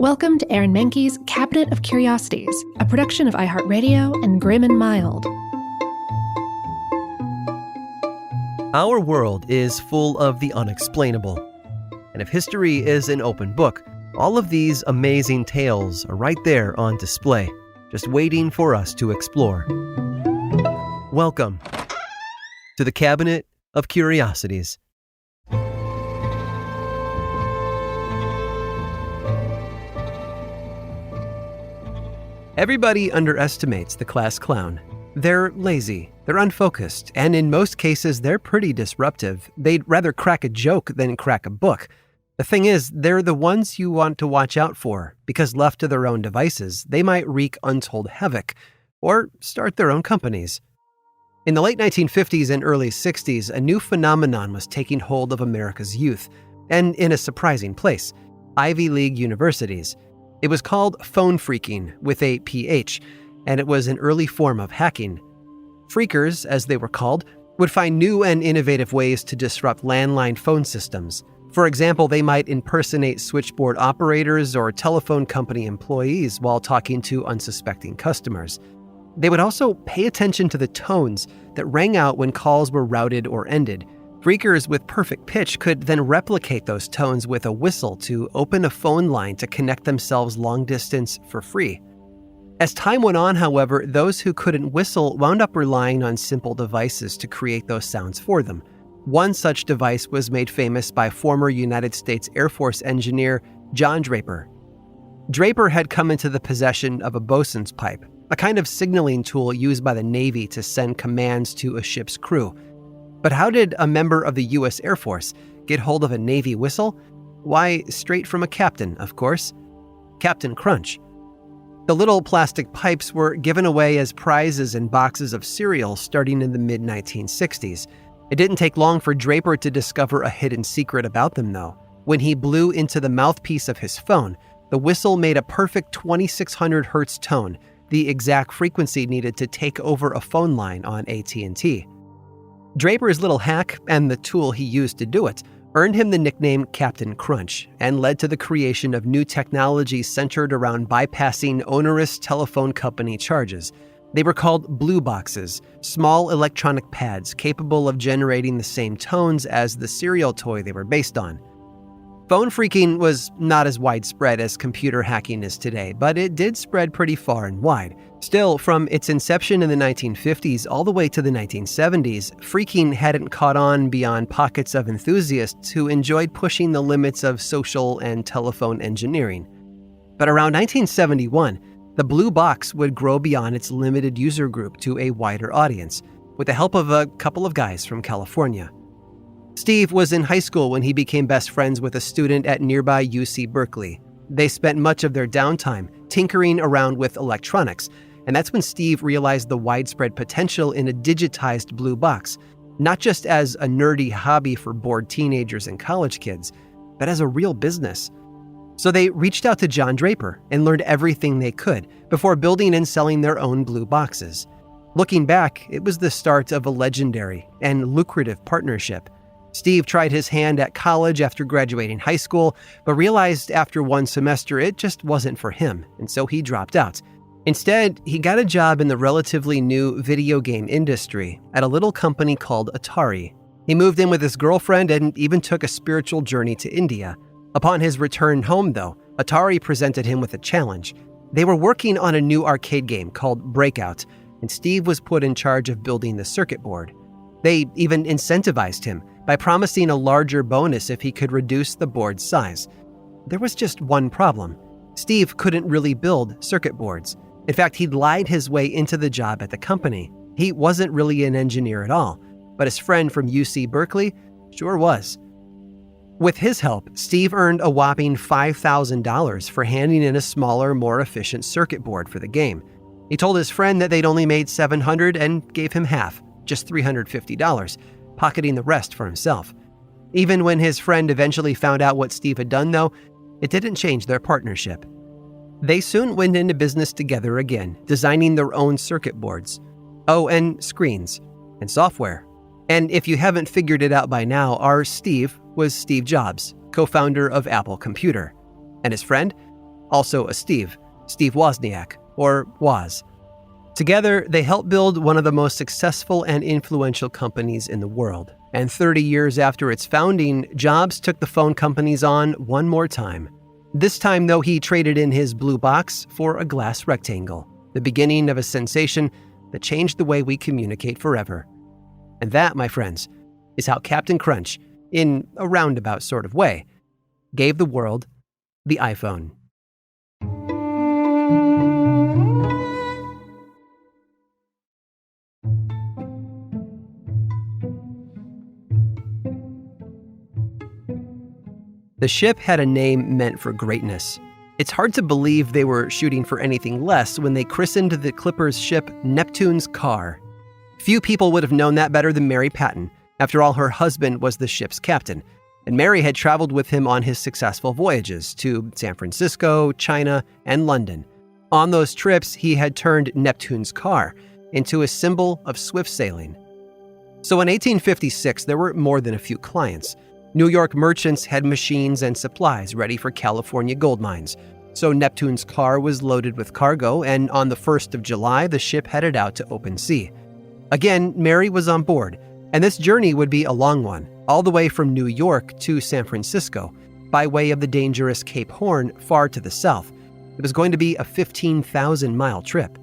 Welcome to Aaron Mahnke's Cabinet of Curiosities, a production of iHeartRadio and Grim and Mild. Our world is full of the unexplainable. And if history is an open book, all of these amazing tales are right there on display, just waiting for us to explore. Welcome to the Cabinet of Curiosities. Everybody underestimates the class clown. They're lazy, they're unfocused, and in most cases, they're pretty disruptive. They'd rather crack a joke than crack a book. The thing is, they're the ones you want to watch out for, because left to their own devices, they might wreak untold havoc, or start their own companies. In the late 1950s and early 60s, a new phenomenon was taking hold of America's youth, and in a surprising place, Ivy League universities. It was called phone phreaking, with a PH, and it was an early form of hacking. Phreakers, as they were called, would find new and innovative ways to disrupt landline phone systems. For example, they might impersonate switchboard operators or telephone company employees while talking to unsuspecting customers. They would also pay attention to the tones that rang out when calls were routed or ended. Phreakers with perfect pitch could then replicate those tones with a whistle to open a phone line to connect themselves long distance for free. As time went on, however, those who couldn't whistle wound up relying on simple devices to create those sounds for them. One such device was made famous by former United States Air Force engineer John Draper. Draper had come into the possession of a bosun's pipe, a kind of signaling tool used by the Navy to send commands to a ship's crew. But how did a member of the U.S. Air Force get hold of a Navy whistle? Why, straight from a captain, of course. Captain Crunch. The little plastic pipes were given away as prizes in boxes of cereal starting in the mid-1960s. It didn't take long for Draper to discover a hidden secret about them, though. When he blew into the mouthpiece of his phone, the whistle made a perfect 2600 hertz tone, the exact frequency needed to take over a phone line on AT&T. Draper's little hack, and the tool he used to do it, earned him the nickname Captain Crunch and led to the creation of new technology centered around bypassing onerous telephone company charges. They were called blue boxes, small electronic pads capable of generating the same tones as the cereal toy they were based on. Phone phreaking was not as widespread as computer hacking is today, but it did spread pretty far and wide. Still, from its inception in the 1950s all the way to the 1970s, phreaking hadn't caught on beyond pockets of enthusiasts who enjoyed pushing the limits of social and telephone engineering. But around 1971, the blue box would grow beyond its limited user group to a wider audience, with the help of a couple of guys from California. Steve was in high school when he became best friends with a student at nearby UC Berkeley. They spent much of their downtime tinkering around with electronics, and that's when Steve realized the widespread potential in a digitized blue box, not just as a nerdy hobby for bored teenagers and college kids, but as a real business. So they reached out to John Draper and learned everything they could before building and selling their own blue boxes. Looking back, it was the start of a legendary and lucrative partnership. Steve tried his hand at college after graduating high school, but realized after one semester it just wasn't for him, and so he dropped out. Instead, he got a job in the relatively new video game industry at a little company called Atari. He moved in with his girlfriend and even took a spiritual journey to India. Upon his return home, though, Atari presented him with a challenge. They were working on a new arcade game called Breakout, and Steve was put in charge of building the circuit board. They even incentivized him by promising a larger bonus if he could reduce the board's size. There was just one problem. Steve couldn't really build circuit boards. In fact, he'd lied his way into the job at the company. He wasn't really an engineer at all, but his friend from UC Berkeley sure was. With his help, Steve earned a whopping $5,000 for handing in a smaller, more efficient circuit board for the game. He told his friend that they'd only made $700 and gave him half, just $350, pocketing the rest for himself. Even when his friend eventually found out what Steve had done, though, it didn't change their partnership. They soon went into business together again, designing their own circuit boards. Oh, and screens, and software. And if you haven't figured it out by now, our Steve was Steve Jobs, co-founder of Apple Computer. And his friend? also a Steve Wozniak, or Woz. Together, they helped build one of the most successful and influential companies in the world. And 30 years after its founding, Jobs took the phone companies on one more time. This time, though, he traded in his blue box for a glass rectangle, the beginning of a sensation that changed the way we communicate forever. And that, my friends, is how Captain Crunch, in a roundabout sort of way, gave the world the iPhone. The ship had a name meant for greatness. It's hard to believe they were shooting for anything less when they christened the Clipper's ship Neptune's Car. Few people would have known that better than Mary Patton. After all, her husband was the ship's captain, and Mary had traveled with him on his successful voyages to San Francisco, China, and London. On those trips, he had turned Neptune's Car into a symbol of swift sailing. So in 1856, there were more than a few clients. New York merchants had machines and supplies ready for California gold mines. So Neptune's Car was loaded with cargo, and on the 1st of July, the ship headed out to open sea. Again, Mary was on board, and this journey would be a long one, all the way from New York to San Francisco, by way of the dangerous Cape Horn far to the south. It was going to be a 15,000-mile trip.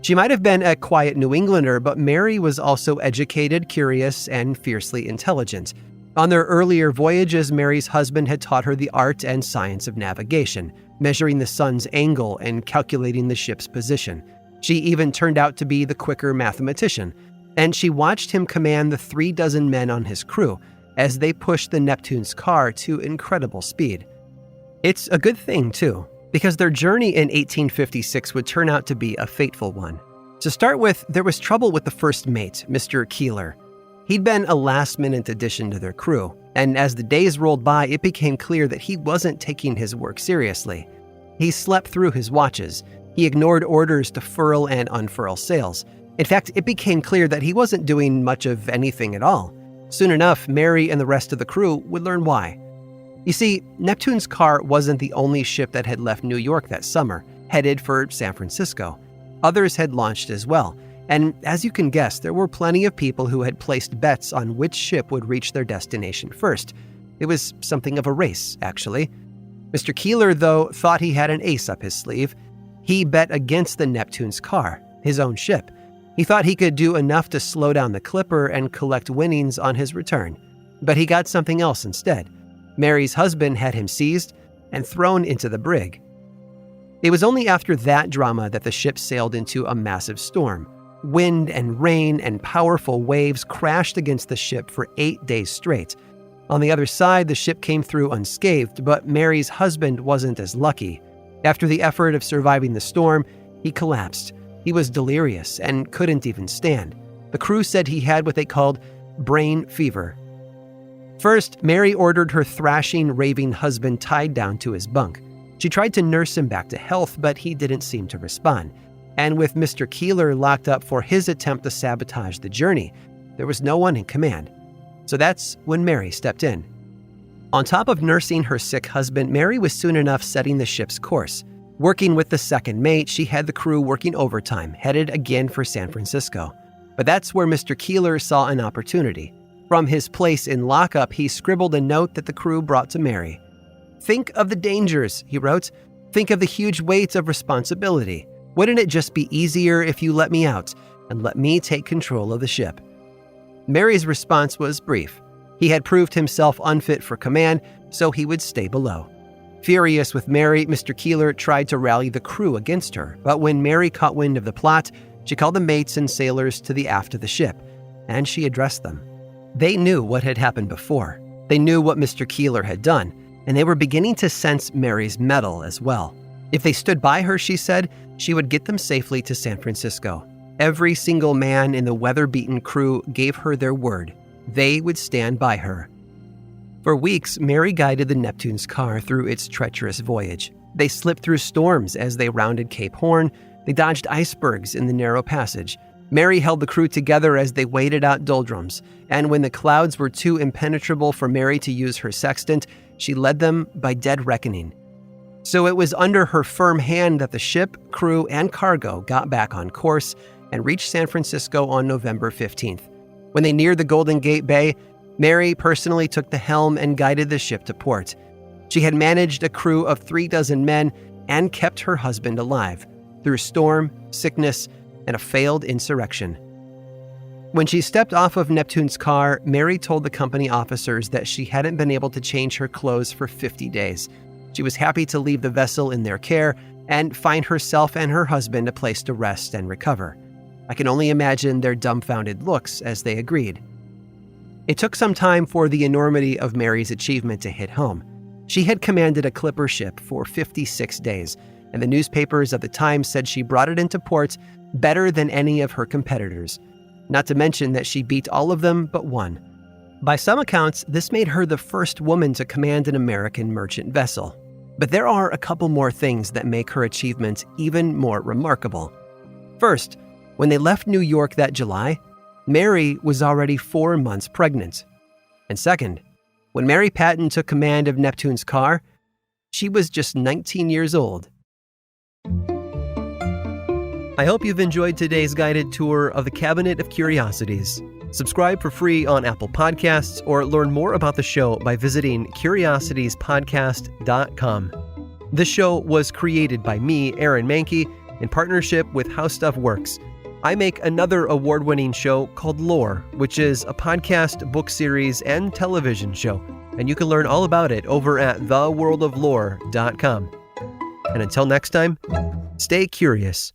She might have been a quiet New Englander, but Mary was also educated, curious, and fiercely intelligent. On their earlier voyages, Mary's husband had taught her the art and science of navigation, measuring the sun's angle and calculating the ship's position. She even turned out to be the quicker mathematician, and she watched him command the 36 men on his crew as they pushed the Neptune's Car to incredible speed. It's a good thing, too, because their journey in 1856 would turn out to be a fateful one. To start with, there was trouble with the first mate, Mr. Keeler. He'd been a last-minute addition to their crew, and as the days rolled by, it became clear that he wasn't taking his work seriously. He slept through his watches. He ignored orders to furl and unfurl sails. In fact, it became clear that he wasn't doing much of anything at all. Soon enough, Mary and the rest of the crew would learn why. You see, Neptune's Car wasn't the only ship that had left New York that summer, headed for San Francisco. Others had launched as well. And as you can guess, there were plenty of people who had placed bets on which ship would reach their destination first. It was something of a race, actually. Mr. Keeler, though, thought he had an ace up his sleeve. He bet against the Neptune's Car, his own ship. He thought he could do enough to slow down the Clipper and collect winnings on his return. But he got something else instead. Mary's husband had him seized and thrown into the brig. It was only after that drama that the ship sailed into a massive storm. Wind and rain and powerful waves crashed against the ship for 8 days straight. On the other side, the ship came through unscathed, but Mary's husband wasn't as lucky. After the effort of surviving the storm, he collapsed. He was delirious and couldn't even stand. The crew said he had what they called brain fever. First, Mary ordered her thrashing, raving husband tied down to his bunk. She tried to nurse him back to health, but he didn't seem to respond. And with Mr. Keeler locked up for his attempt to sabotage the journey, there was no one in command. So that's when Mary stepped in. On top of nursing her sick husband, Mary was soon enough setting the ship's course. Working with the second mate, she had the crew working overtime, headed again for San Francisco. But that's where Mr. Keeler saw an opportunity. From his place in lockup, he scribbled a note that the crew brought to Mary. "Think of the dangers," he wrote. "Think of the huge weight of responsibility. Wouldn't it just be easier if you let me out and let me take control of the ship?" Mary's response was brief. He had proved himself unfit for command, so he would stay below. Furious with Mary, Mr. Keeler tried to rally the crew against her, but when Mary caught wind of the plot, she called the mates and sailors to the aft of the ship, and she addressed them. They knew what had happened before. They knew what Mr. Keeler had done, and they were beginning to sense Mary's mettle as well. If they stood by her, she said, she would get them safely to San Francisco. Every single man in the weather-beaten crew gave her their word. They would stand by her. For weeks, Mary guided the Neptune's Car through its treacherous voyage. They slipped through storms as they rounded Cape Horn. They dodged icebergs in the narrow passage. Mary held the crew together as they waited out doldrums, and when the clouds were too impenetrable for Mary to use her sextant, she led them by dead reckoning. So it was under her firm hand that the ship, crew, and cargo got back on course and reached San Francisco on November 15th. When they neared the Golden Gate Bay, Mary personally took the helm and guided the ship to port. She had managed a crew of 36 men and kept her husband alive through storm, sickness, and a failed insurrection. When she stepped off of Neptune's car, Mary told the company officers that she hadn't been able to change her clothes for 50 days. She was happy to leave the vessel in their care and find herself and her husband a place to rest and recover. I can only imagine their dumbfounded looks as they agreed. It took some time for the enormity of Mary's achievement to hit home. She had commanded a clipper ship for 56 days, and the newspapers at the time said she brought it into port better than any of her competitors. Not to mention that she beat all of them but one. By some accounts, this made her the first woman to command an American merchant vessel. But there are a couple more things that make her achievement even more remarkable. First, when they left New York that July, Mary was already 4 months pregnant. And second, when Mary Patton took command of Neptune's car, she was just 19 years old. I hope you've enjoyed today's guided tour of the Cabinet of Curiosities. Subscribe for free on Apple Podcasts or learn more about the show by visiting curiositiespodcast.com. This show was created by me, Aaron Mahnke, in partnership with How Stuff Works. I make another award-winning show called Lore, which is a podcast, book series, and television show, and you can learn all about it over at theworldoflore.com. And until next time, stay curious.